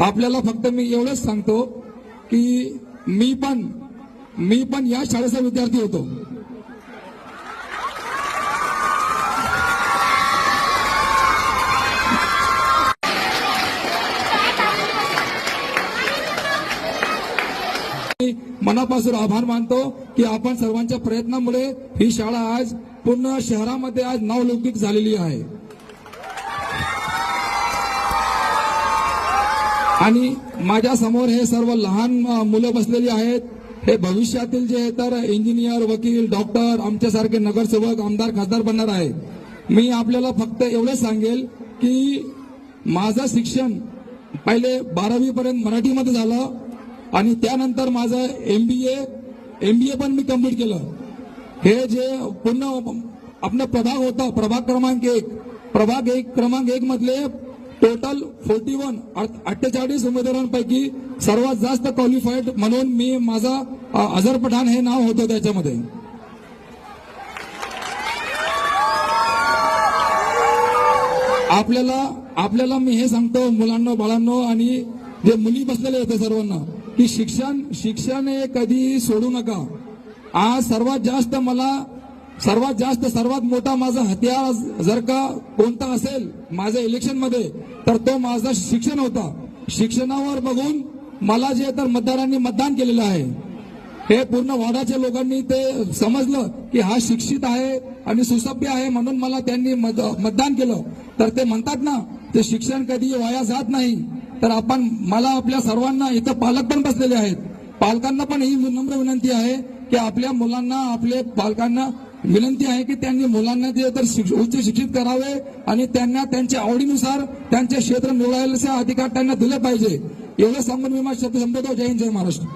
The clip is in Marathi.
आपल्याला फक्त मी एवढंच सांगतो की मी पण या शाळेचा विद्यार्थी होतो. मनापासून आभार मानतो की आपण सर्वांच्या प्रयत्नामुळे ही शाळा आज पूर्ण शहरामध्ये आज नावलौकिक झालेली आहे. आणि माझ्या समोर हे सर्व लहान मुलं बसलेली आहेत. हे भविष्यातील जे तर इंजिनियर, वकील, डॉक्टर, आमच्यासारखे नगरसेवक, आमदार, खासदार बनणार आहे. मी आपल्याला फक्त एवढंच सांगेल की माझं शिक्षण पहिले 12वी पर्यंत मराठीमध्ये झालं आणि त्यानंतर माझं एमबीए पण मी कंप्लीट केलं. हे जे पूर्ण आपला प्रभाग होता, प्रभाग क्रमांक 1 मधले टोटल 48 उमेदवारांपैकी सर्वात जास्त क्वालिफाईड म्हणून मी माझा अझर पठाण हे नाव होतं त्याच्यामध्ये. आपल्याला मी हे सांगतो मुलांना, बाळांनो आणि जे मुली बसलेले होते सर्वांना की शिक्षण हे कधी सोडू नका. आज सर्वात मोठा माझा हत्यार जर का कोणता असेल माझ्या इलेक्शन मध्ये तर तो माझा शिक्षण होता. शिक्षणावर बघून मला जे तर मतदारांनी मतदान केलेलं आहे. हे पूर्ण वाड्याच्या लोकांनी ते समजलं की हा शिक्षित आहे आणि सुसभ्य आहे म्हणून मला त्यांनी मतदान केलं. तर ते म्हणतात ना ते शिक्षण कधी वाया जात नाही. तर मला आपल्या सर्वांना इथं पालक पण बसलेले आहेत. पालकांना पण ही नम्र विनंती आहे की आपल्या मुलांना, आपल्या पालकांना विनंती आहे की त्यांनी मुलांना जे तर उच्च शिक्षित करावे आणि त्यांना त्यांच्या आवडीनुसार त्यांचे क्षेत्र निवडायचे अधिकार त्यांना दिले पाहिजे. एवढं सांगून मी माझे शब्द संपवतो. जय हिंद, जय महाराष्ट्र.